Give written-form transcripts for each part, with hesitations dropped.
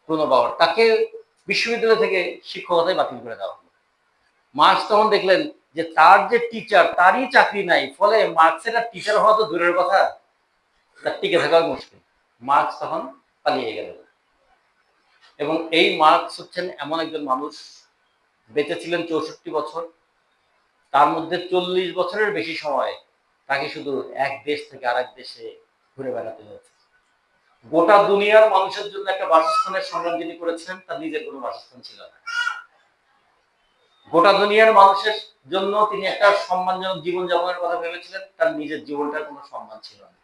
Bruno বাউয়ার, তাকে বিশ্ববিদ্যালয় থেকে শিক্ষকতায় বাতিল করে দেওয়া হলো। মার্কস তখন দেখলেন যে তার যে টিচার, তারই চাকরি নাই, ফলে মার্কসের আর টিচার হওয়া তো দূরের কথা, তার টিকে থাকা মুশকিল। মার্কস তখন পালিয়ে গেলেন। এবং এই মার্কস হচ্ছেন এমন একজন মানুষ, বেঁচে ছিলেন 64 বছর, তার মধ্যে 40 বছরের বেশি সময় তাকে শুধু এক দেশ থেকে আরেক দেশে ঘুরে বেড়াতে হয়েছে। গোটা দুনিয়ার মানুষের জন্য একটা বাসস্থানের সংগ্রাম যিনি করেছিলেন, তার নিজের কোনো বাসস্থান ছিল না। গোটা দুনিয়ার মানুষের জন্য তিনি একটা সম্মানজনক জীবন যাপনের কথা ভেবেছিলেন, তার নিজের জীবনটার কোনো সম্মান ছিল না।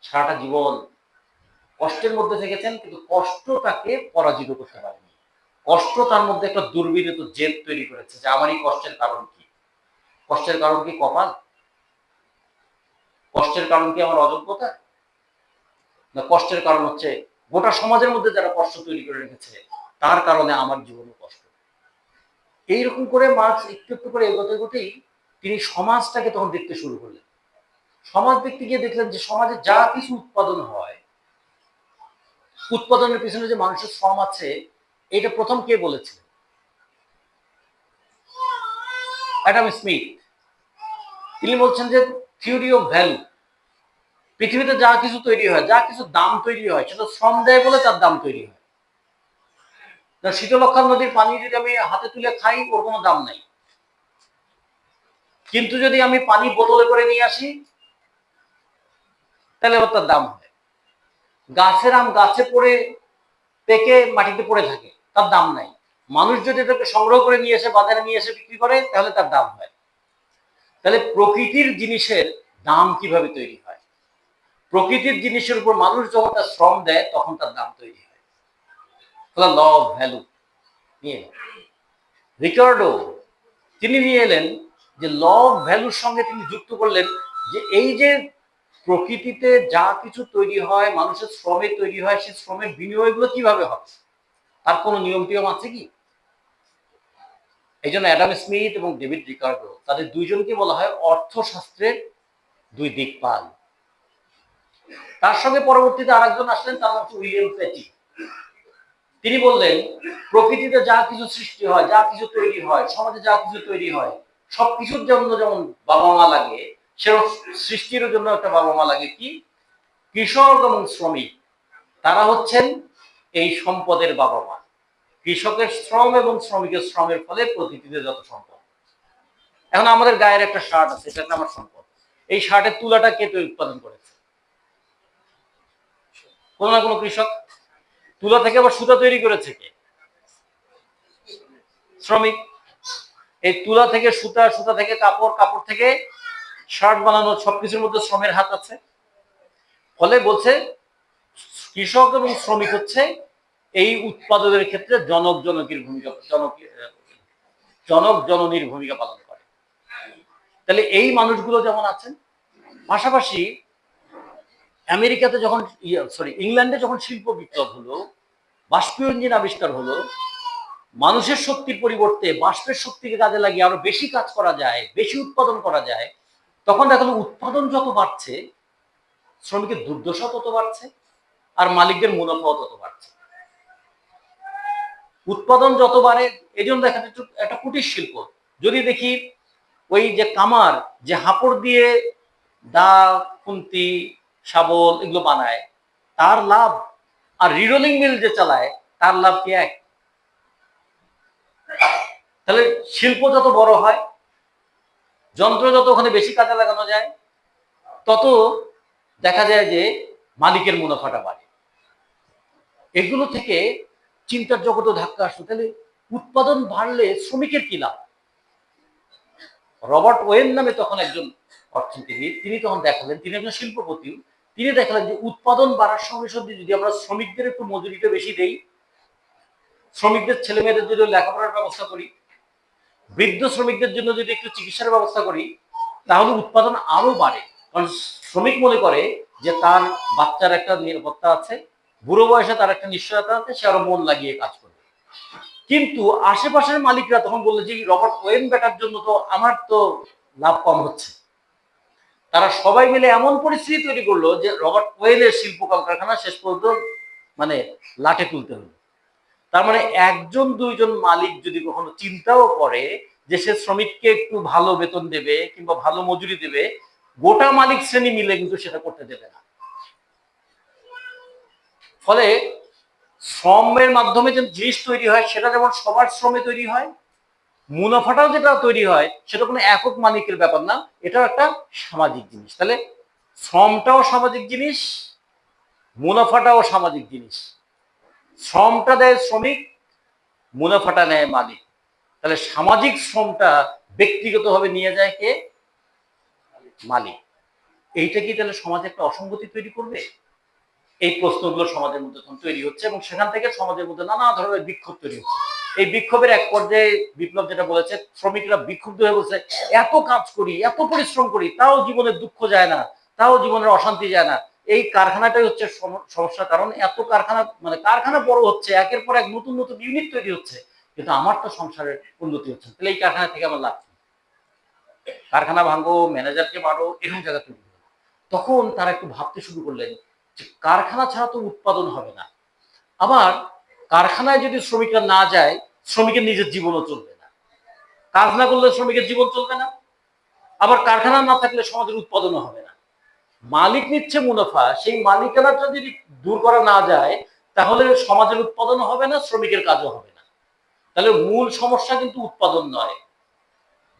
সারাটা জীবন কষ্টের মধ্যে থেকেছেন, কিন্তু কষ্ট তাকে পরাজিত করতে পারেনি। কষ্ট তার মধ্যে একটা দুর্বিনীত জেদ তৈরি করেছে যে আমার এই কষ্টের কারণ কি? কষ্টের কারণ কি কপাল? কষ্টের কারণ কি আমার অযোগ্যতা? না, কষ্টের কারণ হচ্ছে গোটা সমাজের মধ্যে যারা কষ্ট তৈরি করে রেখেছে, তার কারণে আমার জীবনে কষ্ট। এইরকম করে মার্কস একটু একটু করে এগোতে এগোতেই তিনি সমাজটাকে তখন দেখতে শুরু করলেন। সমাজ দেখতে গিয়ে দেখলেন যে সমাজে যা কিছু উৎপাদন হয়, উৎপাদনের পিছনে যে মানুষের শ্রম আছে, এটা প্রথম কে বলেছিলেন? Adam Smith. তিনি বলছেন যে থিওরি অফ ভ্যালু, পৃথিবীতে যা কিছু তৈরি হয়, যা কিছু দাম তৈরি হয়, সেটা শ্রম দেয় বলে তার দাম তৈরি হয়। শীতলক্ষা নদীর পানি যদি আমি হাতে তুলে খাই, ওর কোনো দাম নাই। কিন্তু যদি আমি পানি বোতলে করে নিয়ে আসি, তাহলে ওর তার দাম হয়। গাছের আম গাছে পড়ে পেকে মাটিতে পড়ে থাকে, তার দাম নাই। মানুষ যদি এটাকে সংগ্রহ করে নিয়ে এসে বাজারে নিয়ে এসে বিক্রি করে, তাহলে তার দাম হয়। তাহলে প্রকৃতির জিনিসের দাম কিভাবে তৈরি হয়? প্রকৃতির জিনিসের উপর মানুষ যখন তার শ্রম দেয়, তখন তার দাম তৈরি হয়। ল অফ ভ্যালু নিয়ে এলেন রিকার্ডো। তিনি নিয়ে এলেন যে ল অফ ভ্যালুর সঙ্গে তিনি যুক্ত করলেন যে এই যে প্রকৃতিতে যা কিছু তৈরি হয়, মানুষের শ্রমে তৈরি হয়, সেই শ্রমের বিনিময়গুলো কিভাবে হয়, তার কোনো নিয়ম টিয়ম আছে কি? এই জন্য অ্যাডাম স্মিথ এবং ডেভিড রিকার্ডো, তাদের দুইজনকে বলা হয় অর্থশাস্ত্রের দুই দিকপাল। তার সঙ্গে পরবর্তীতে আরেকজন আসলেন, তার নাম হচ্ছে উইলিয়াম পেটি। তিনি বললেন প্রকৃতিতে যা কিছু সৃষ্টি হয়, যা কিছু তৈরি হয়, সমাজে যা কিছু তৈরি হয়, সবকিছুর জন্য যেমন বাবা মা লাগে, সেরকম সৃষ্টির জন্য একটা বাবা মা লাগে। কি? কৃষক এবং শ্রমিক, তারা হচ্ছেন এই সম্পদের বাবা মা। কৃষকের শ্রম এবং শ্রমিকের শ্রমের ফলে প্রকৃতিতে যত সম্পদ। এখন আমাদের গায়ের একটা শার্ট আছে, এটা আমার সম্পদ। এই শার্টের তুলাটা কে তৈরি উৎপাদন করেছে? কোনো না কোনো কৃষক। তুলা থেকে আবার সুতা তৈরি করেছে কে? শ্রমিক। এই তুলা থেকে সুতা, সুতা থেকে কাপড়, কাপড় থেকে শার্ট বানানো, সবকিছুর মধ্যে শ্রমের হাত আছে। ফলে বলছে কৃষক এবং শ্রমিক হচ্ছে এই উৎপাদনের ক্ষেত্রে জনক জননীর ভূমিকা, জনক জননীর ভূমিকা পালন করে। তাহলে এই মানুষগুলো যেমন আছেন, পাশাপাশি আমেরিকাতে যখন ইংল্যান্ডে যখন শিল্প বিপ্লব হলো, বাষ্পীয় ইঞ্জিন আবিষ্কার হলো, মানুষের শক্তির পরিবর্তে বাষ্পের শক্তিকে কাজে লাগিয়ে আরো বেশি কাজ করা যায়, বেশি উৎপাদন করা যায়, তখন দেখলো উৎপাদন যত বাড়ছে, শ্রমিকের দুর্দশা তত বাড়ছে, আর মালিকদের মুনাফাও তত বাড়ছে। উৎপাদন যত বাড়ে, এই জন্য দেখা যাচ্ছে একটা কুটির শিল্প। যদি দেখি ওই যে কামার যে হাপড় দিয়ে দা, খুন্তি, শাবল এগুলো বানায়, তার লাভ, আর রিরোলিং মিল যে চালায়, তার লাভ কি এক? তাহলে শিল্প যত বড় হয়, যন্ত্র যত ওখানে বেশি কাজে লাগানো যায়, তত দেখা যায় যে মালিকের মুনাফাটা বাড়ে। এগুলো থেকে চিন্তার জগতে ধাক্কা আসলো, তাহলে উৎপাদন বাড়লে শ্রমিকের কি লাভ? রবার্ট ওয়েন নামে তখন একজন অর্থনীতিবিদ, তিনি তখন দেখালেন, তিনি একজন শিল্পপতি, তিনি দেখালেন যে উৎপাদন বাড়ার সঙ্গে সঙ্গে যদি আমরা শ্রমিকদের একটু মজুরিটা বেশি দেই, শ্রমিকদের ছেলে মেয়েদের যদি লেখাপড়ার ব্যবস্থা করি, বৃদ্ধ শ্রমিকদের জন্য যদি একটু চিকিৎসার ব্যবস্থা করি, তাহলে উৎপাদন আরো বাড়ে। কারণ শ্রমিক মনে করে যে তার বাচ্চার একটা নিরাপত্তা আছে, বুড়ো বয়সে তার একটা নিশ্চয়তা আছে, সে আরো মন লাগিয়ে কাজ করবে। কিন্তু আশেপাশের মালিকরা তখন বললো যে রবার্ট ওয়েন বেটার জন্য তো আমার তো লাভ কম হচ্ছে। তারা সবাই মিলে এমন পরিস্থিতি তৈরি করলো যে রবার্ট ওয়েনের শিল্প কলকারখানা শেষ পর্যন্ত মানে লাটে তুলতে হলো। তার মানে একজন দুইজন মালিক যদি কখনো চিন্তাও করে যে সে শ্রমিককে একটু ভালো বেতন দেবে কিংবা ভালো মজুরি দেবে, গোটা মালিক শ্রেণী মিলে কিন্তু সেটা করতে দেবে না। ফলে শ্রমের মাধ্যমে যে জিনিস তৈরি হয় সেটা যেমন সবার শ্রমে তৈরি হয়, মুনাফাটাও যেটা তৈরি হয় সেটা কোনো একক মালিকের ব্যাপার না, এটাও একটা সামাজিক জিনিস। তাহলে শ্রমটাও সামাজিক জিনিস, মুনাফাটাও সামাজিক জিনিস। শ্রমটা দেয় শ্রমিক, মুনাফাটা নেয় মালিক। তাহলে সামাজিক শ্রমটা ব্যক্তিগতভাবে নিয়ে যায় কে? মালিক। এইটা কি তাহলে সমাজে একটা অসঙ্গতি তৈরি করবে? এই প্রশ্নগুলো সমাজের মধ্যে তৈরি হচ্ছে এবং সেখান থেকে সমাজের মধ্যে নানা ধরনের বিক্ষোভ তৈরি হচ্ছে। এই বিক্ষোভের এক পর্যায়ে বিপ্লব যেটা বলেছে, শ্রমিকরা বিক্ষুব্ধ হয়ে বলছে, এত কাজ করি, এত পরিশ্রম করি, তাও জীবনের দুঃখ যায় না, তাও জীবনের অশান্তি যায় না। এই কারখানাটাই হচ্ছে সমস্যা। কারণ এত কারখানা, মানে কারখানা বড় হচ্ছে, একের পর এক নতুন নতুন ইউনিট তৈরি হচ্ছে, কিন্তু আমার তো সংসারের উন্নতি হচ্ছে। তাহলে এই কারখানা থেকে আমার লাভ, কারখানা ভাঙো, ম্যানেজারকে মারো, এরকম জায়গা তৈরি হলো। তখন তারা একটু ভাবতে শুরু করলেন যে কারখানা ছাড়া তো উৎপাদন হবে না। আবার কারখানায় যদি শ্রমিকরা না যায়, শ্রমিকের নিজের জীবনও চলবে না। কাজ না করলে শ্রমিকের জীবন চলবে না, আবার কারখানা না থাকলে সমাজের উৎপাদনও হবে না। মালিক নিচ্ছে মুনাফা, সেই মালিকানাটা যদি দূর করা না যায়, তাহলে সমাজের উৎপাদনও হবে না, শ্রমিকের কাজও হবে না। তাহলে মূল সমস্যা কিন্তু উৎপাদন নয়,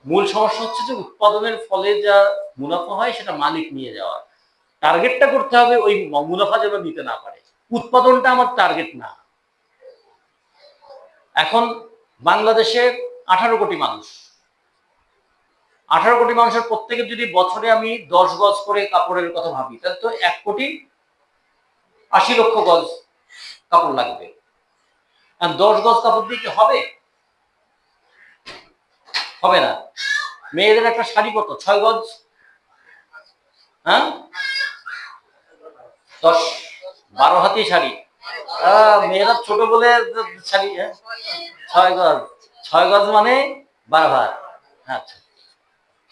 মূল সমস্যা হচ্ছে যে উৎপাদনের ফলে যা মুনাফা হয় সেটা মালিক নিয়ে যাওয়া। টার্গেটটা করতে হবে ওই মুনাফা যেন নিতে না পারে, উৎপাদনটা আমার টার্গেট না। এখন বাংলাদেশে 18 কোটি মানুষ, 18 কোটি মানুষের প্রত্যেকে যদি বছরে আমি 10 গজ করে কাপড়ের কথা ভাবি, তাহলে তো 1,80,00,000 গজ কাপড় লাগবে। আর 10 গজ কাপড় দিয়ে কি হবে? হবে না। মেয়েদের একটা শাড়ি কত? 6 গজ, হ্যাঁ, 10-12 হাতি শাড়ি। মেয়েরা ছোট বলে শাড়ি, হ্যাঁ, 6 গজ, 6 গজ মানে 12 হাত। আচ্ছা,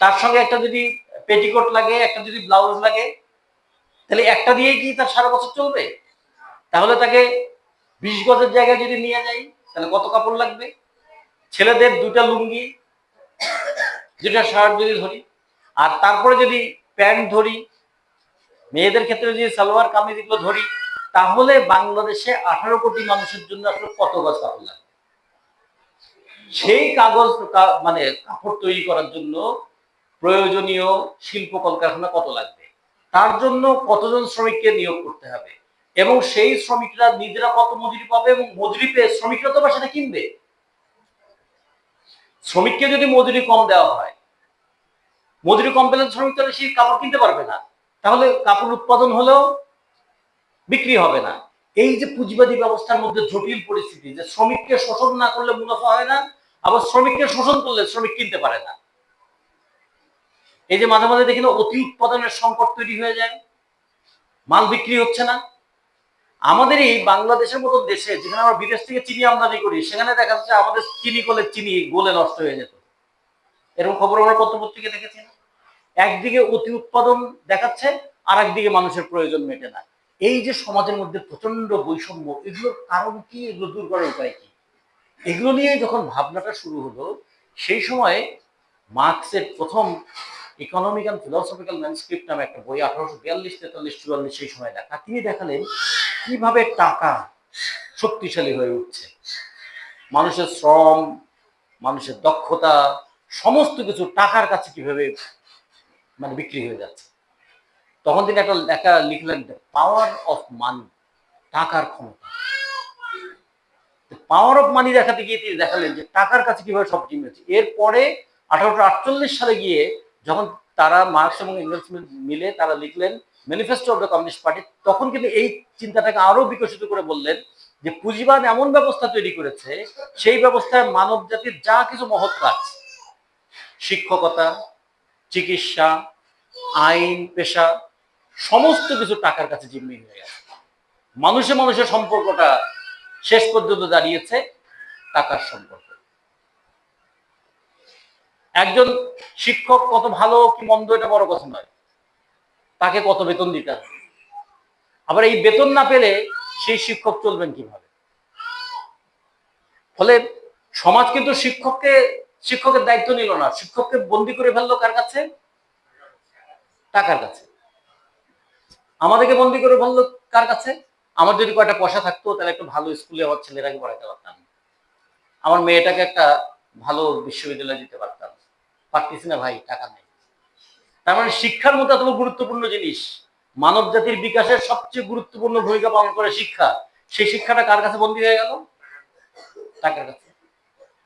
তার সঙ্গে একটা যদি পেটিকোট লাগে, একটা যদি ব্লাউজ লাগে, তাহলে একটা দিয়ে কি তার সারা বছর চলবে? তাহলে তাকে 20 গজের জায়গায় যদি নিয়ে যাই, তাহলে কত কাপড় লাগবে? ছেলেদের 2টা লুঙ্গি, 2টা শার্ট যদি ধরি, আর তারপরে যদি প্যান্ট ধরি, মেয়েদের ক্ষেত্রে যদি সালোয়ার কামিজ এগুলো ধরি, তাহলে বাংলাদেশে 18 কোটি মানুষের জন্য আসলে কত গজ কাপড় লাগবে? সেই কাগজ মানে কাপড় তৈরি করার জন্য প্রয়োজনীয় শিল্প কলকারখানা কত লাগবে? তার জন্য কতজন শ্রমিককে নিয়োগ করতে হবে, এবং সেই শ্রমিকরা নিজেরা কত মজুরি পাবে, এবং মজুরি পেয়ে শ্রমিকরা তো সেটা কিনবে। শ্রমিককে যদি মজুরি কম দেওয়া হয়, মজুরি কম পেলে শ্রমিক তাহলে সেই কাপড় কিনতে পারবে না, তাহলে কাপড় উৎপাদন হলেও বিক্রি হবে না। এই যে পুঁজিবাদী ব্যবস্থার মধ্যে জটিল পরিস্থিতি, যে শ্রমিককে শোষণ না করলে মুনাফা হয় না, আবার শ্রমিককে শোষণ করলে শ্রমিক কিনতে পারে না। এই যে মাঝে মাঝে দেখি না, অতি উৎপাদনের সংকট তৈরি হয়ে যায়, মাল বিক্রি হচ্ছে না। আমাদের এই বাংলাদেশের মতো দেশে, যেখানে আমরা বিদেশ থেকে চিনি আমদানি করি, সেখানে দেখা যাচ্ছে আমাদের চিনি কলের চিনি গলে নষ্ট হয়ে যেত। এরকম খবর আমরা পত্রপত্রিকা দেখেছি না? একদিকে অতি উৎপাদন দেখাচ্ছে, আর একদিকে মানুষের প্রয়োজন মেটে না। এই যে সমাজের মধ্যে প্রচন্ড বৈষম্য, এগুলোর কারণ কি, এগুলো দূর করার উপায় কি? এগুলো নিয়ে যখন ভাবনাটা শুরু হলো, সেই সময় মার্কসের প্রথম ইকোনমিক অ্যান্ড ফিলোসফিক্যাল ম্যানস্ক্রিপ্ট নামে একটা বই 1842, 43, 44 সেই সময় লেখা, তিনি দেখালেন কিভাবে টাকা শক্তিশালী হয়ে উঠছে। মানুষের শ্রম, মানুষের দক্ষতা, সমস্ত কিছু টাকার কাছে কিভাবে মানে বিক্রি হয়ে যাচ্ছে। তখন তিনি একটা লেখা লিখলেন, পাওয়ার অফ মানি, টাকার ক্ষমতা। পাওয়ার অফ মানি দেখাতে গিয়ে তিনি দেখালেন যে টাকার কাছে কিভাবে সব জিনিস। এরপরে 1848 সালে গিয়ে যখন তারা মার্কস এবং এঙ্গেলস মিলে তারা লিখলেন manifesto of the communist party, তখন কিন্তু এই চিন্তাটাকে আরো বিকশিত করে বললেন যে পুঁজিবাদ এমন ব্যবস্থা তৈরি করেছে, সেই ব্যবস্থায় মানব জাতির যা কিছু মহৎ কাজ, শিক্ষকতা, চিকিৎসা, আইন, পেশা, সমস্ত কিছু টাকার কাছে জিম্মি হয়ে গেছে। মানুষে মানুষের সম্পর্কটা শেষ পর্যন্ত দাঁড়িয়েছে টাকার সম্পর্ক। একজন শিক্ষক কত ভালো কি মন্দ এটা বড় কথা নয়, তাকে কত বেতন দিতে হবে। আবার এই বেতন না পেলে সেই শিক্ষক চলবেন কিভাবে? ফলে সমাজ কিন্তু শিক্ষকের দায়িত্ব নিল না, শিক্ষককে বন্দি করে ফেললো কার কাছে? টাকার কাছে। আমাদেরকে বন্দি করে ফেললো কার কাছে? আমার যদি কয়টা পয়সা থাকতো তাহলে একটু ভালো স্কুলে আমার ছেলেটাকে পড়াইতে পারতাম, আমার মেয়েটাকে একটা ভালো বিশ্ববিদ্যালয়ে দিতে পারতাম, পারতেছি না ভাই, টাকা নেই। তার মানে শিক্ষার মতো এত গুরুত্বপূর্ণ জিনিস, মানব জাতির বিকাশের সবচেয়ে গুরুত্বপূর্ণ ভূমিকা পালন করে শিক্ষা, সেই শিক্ষাটা কার কাছে বন্দী হয়ে গেল? টাকার কাছে।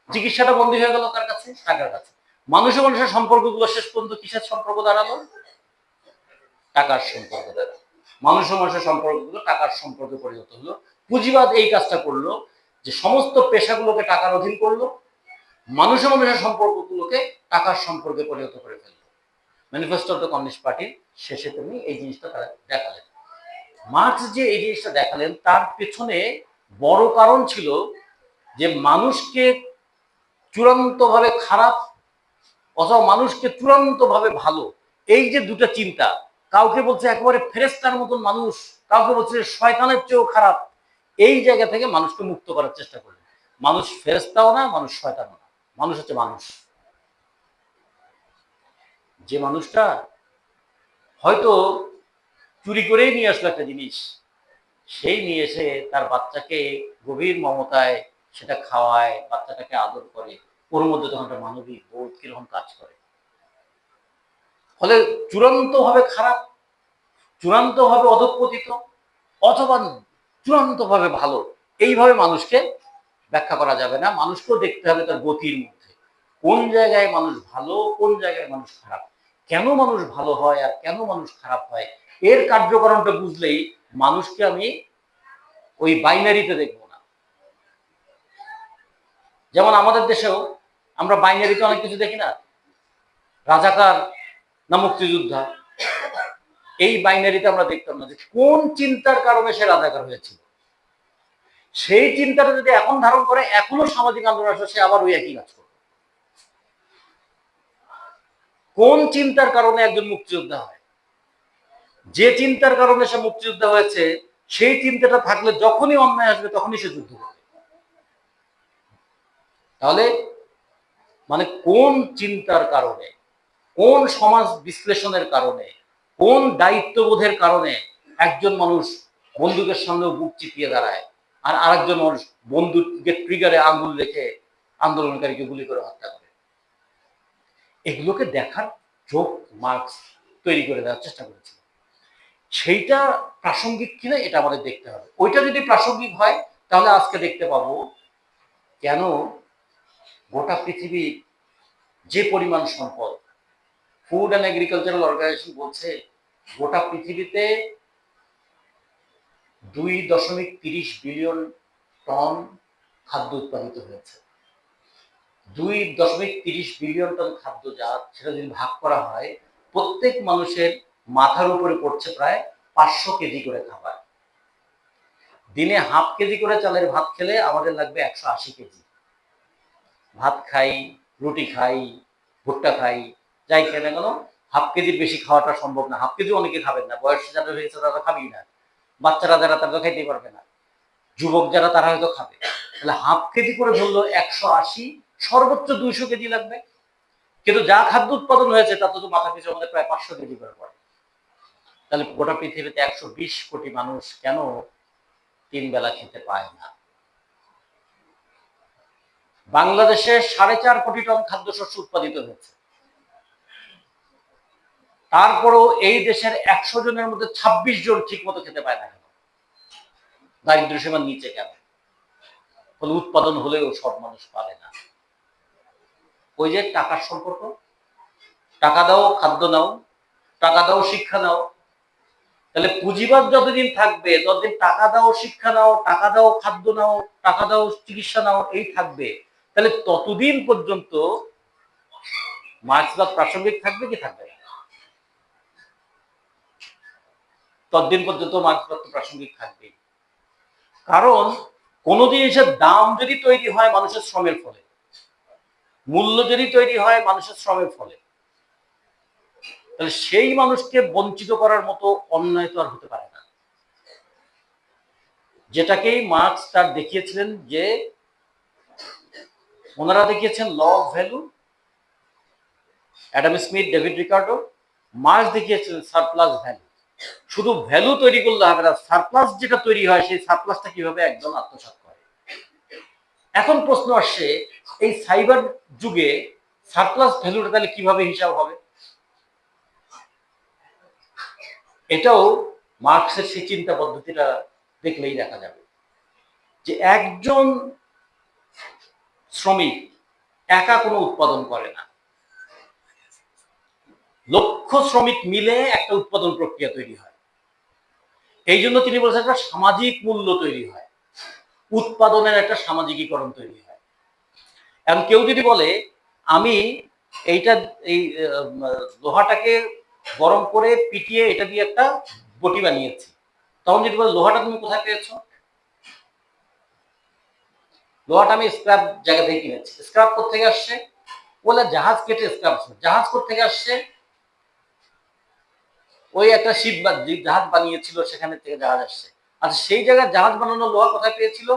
চিকিৎসাটা বন্দী হয়ে গেল কার কাছে? টাকার কাছে। মানুষের মানুষের সম্পর্কগুলো শেষ পর্যন্ত কিসের সম্পর্ক দাঁড়ালো? টাকার সম্পর্ক দাঁড়ালো। মানুষের মানুষের সম্পর্কগুলো টাকার সম্পর্কে পরিণত হলো। পুঁজিবাদ এই কাজটা করলো যে সমস্ত পেশাগুলোকে টাকার অধীন করলো, মানুষের মানুষের সম্পর্কগুলোকে টাকার সম্পর্কে পরিণত করে ফেললো। ম্যানিফেস্টো অফ দ্য কমিউনিস্ট পার্টির শেষে তুমি এই জিনিসটা তারা দেখালেন। মার্কস যে এই জিনিসটা দেখালেন তার পেছনে বড় কারণ ছিল যে মানুষকে চূড়ান্তভাবে খারাপ অথবা মানুষকে চূড়ান্তভাবে ভালো, এই যে দুটো চিন্তা, কাউকে বলছে একেবারে ফেরেশতার মতন মানুষ, কাউকে বলছে শয়তানের চেয়েও খারাপ, এই জায়গা থেকে মানুষকে মুক্ত করার চেষ্টা করলেন। মানুষ ফেরেশতাও না, মানুষ শয়তানও না, মানুষ হচ্ছে মানুষ। যে মানুষটা হয়তো চুরি করেই নিয়ে আসলো একটা জিনিস, সেই নিয়ে এসে তার বাচ্চাকে গভীর মমতায় সেটা খাওয়ায়, বাচ্চাটাকে আদর করে, ওর মধ্যে তখন একটা মানবিক বোধ কিরকম কাজ করে। ফলে চূড়ান্তভাবে খারাপ, চূড়ান্তভাবে অধঃপতিত, অথবা চূড়ান্তভাবে ভালো, এইভাবে মানুষকে ব্যাখ্যা করা যাবে না। মানুষকেও দেখতে হবে তার গতির মধ্যে, কোন জায়গায় মানুষ ভালো, কোন জায়গায় মানুষ খারাপ, কেন মানুষ ভালো হয় আর কেন মানুষ খারাপ হয়, এর কার্যকারণটা বুঝলেই মানুষকে আমি ওই বাইনারিতে দেখবো না। যেমন আমাদের দেশেও আমরা বাইনারিতে অনেক কিছু দেখি না, রাজাকার না মুক্তিযোদ্ধা, এই বাইনারিতে আমরা দেখতাম না যে কোন চিন্তার কারণে সে রাজাকার হয়েছিল। সেই চিন্তাটা যদি এখন ধারণ করে, এখনো সামাজিক আন্দোলন আসলে সে আবার ওই একই কাজ করবে। কোন চিন্তার কারণে একজন মুক্তিযোদ্ধা হয়? যে চিন্তার কারণে সে মুক্তিযোদ্ধা হয়েছে, সেই চিন্তাটা থাকলে যখনই অন্যায় আসবে তখনই সে যুদ্ধ করবে। তাহলে মানে কোন চিন্তার কারণে, কোন সমাজ বিশ্লেষণের কারণে, কোন দায়িত্ববোধের কারণে একজন মানুষ বন্দুকের সামনেও বুক চিপিয়ে দাঁড়ায়, আর আরেকজন মানুষ বন্দুকের ট্রিগারে আঙুল রেখে আন্দোলনকারীকে গুলি করে হত্যা করে, এগুলোকে দেখার চোখ মার্কস তৈরি করে দেওয়ার চেষ্টা করেছিল। সেইটা প্রাসঙ্গিক কিনা এটা আমাদের দেখতে হবে। ওইটা যদি প্রাসঙ্গিক হয় তাহলে আজকে দেখতে পাবো কেন গোটা পৃথিবী যে পরিমাণ সম্পদ, ফুড অ্যান্ড এগ্রিকালচারাল অর্গানাইজেশন বলছে গোটা পৃথিবীতে 2.30 বিলিয়ন টন খাদ্য উৎপাদিত হয়েছে। 2.30 বিলিয়ন টন খাদ্যজাত, সেটা যদি ভাগ করা হয় প্রত্যেক মানুষের মাথার উপরে পড়ছে প্রায় 500 কেজি করে খাবার। দিনে হাফ কেজি করে চালের ভাত খেলে আমাদের লাগবে 180 কেজি। ভাত খাই, রুটি খাই, ভুট্টা খাই, যাই খাই না কেন হাফ কেজির বেশি খাওয়াটা সম্ভব না। হাফ কেজি অনেকে খাবেন না, বয়স যারা হয়েছে তারা খাবেই না, বাচ্চারা যারা তারা খাইতেই পারবে না, যুবক যারা তারা হয়তো খাবে। তাহলে হাফ কেজি করে ধরলো 180, সর্বোচ্চ 200 কেজি লাগবে। কিন্তু যা খাদ্য উৎপাদন হয়েছে তা তো মাথা পিছু আমাদের প্রায় 500 কেজি করে পড়ে। তাহলে গোটা পৃথিবীতে 120 কোটি মানুষ কেন 3 বেলা খেতে পায় না? বাংলাদেশে 4.5 কোটি টন খাদ্যশস্য উৎপাদিত হয়েছে, তারপরেও এই দেশের 100 জনের মধ্যে 26 জন ঠিক মতো খেতে পায় না কেন? দারিদ্র সীমার নিচে কেন? ফলে উৎপাদন হলেও সব মানুষ পারে না। ওই যে টাকার সম্পর্ক, টাকা দাও খাদ্য নাও, টাকা দাও শিক্ষা নাও। তাহলে পুঁজিবাদ যতদিন থাকবে ততদিন টাকা দাও শিক্ষা নাও, টাকা দাও খাদ্য নাও, টাকা দাও চিকিৎসা নাও, এই থাকবে। তাহলে ততদিন পর্যন্ত মার্ক্সবাদ প্রাসঙ্গিক থাকবে কি থাকবে না? ততদিন পর্যন্ত মার্ক্সবাদ প্রাসঙ্গিক থাকবে। কারণ কোন জিনিসের দাম যদি তৈরি হয় মানুষের শ্রমের ফলে, মূল্য যদি তৈরি হয় মানুষের শ্রমের ফলে, তাহলে সেই মানুষকে বঞ্চিত করার মতো অন্যায় তো আর হতে পারে না। যেটাকেই মার্কস তার দেখিয়েছিলেন যে ওনারা দেখিয়েছেন law of value, Adam Smith, David Ricardo. Marx দেখিয়েছিলেন সারপ্লাস ভ্যালু। শুধু ভ্যালু তৈরি করলে হবে না, সারপ্লাস যেটা তৈরি হয় সেই সারপ্লাসটা কিভাবে একজন আত্মসাৎ করে। এখন প্রশ্ন আসছে, এই সাইবার যুগে সারপ্লাস ভ্যালুটা তাহলে কিভাবে হিসাব হবে? এটাও মার্কসের সেই চিন্তা পদ্ধতিটা দেখলেই দেখা যাবে যে একজন শ্রমিক একা কোনো উৎপাদন করে না, লক্ষ শ্রমিক মিলে একটা উৎপাদন প্রক্রিয়া তৈরি হয়। এই জন্য তিনি বলেছেন একটা সামাজিক মূল্য তৈরি হয়, উৎপাদনের একটা সামাজিকীকরণ তৈরি হয়। এখন কেউ যদি বলে আমি এইটা এই লোহাটাকে গরম করে পিটিয়ে এটা দিয়ে একটা বটি বানিয়েছি, তখন যদি বলে লোহাটা তুমি কোথায় পেয়েছো? লোহাটা আমি স্ক্র্যাপ জায়গা থেকে কিনেছি। স্ক্র্যাপ কোথেকে আসছে? বলে জাহাজ কেটে স্ক্র্যাপ। জাহাজ কোথেকে আসছে? ওই একটা শিপ বা জাহাজ বানিয়েছিল, সেখানে থেকে জাহাজ আসছে। আচ্ছা, সেই জায়গায় জাহাজ বানানো লোহা কোথায় পেয়েছিল?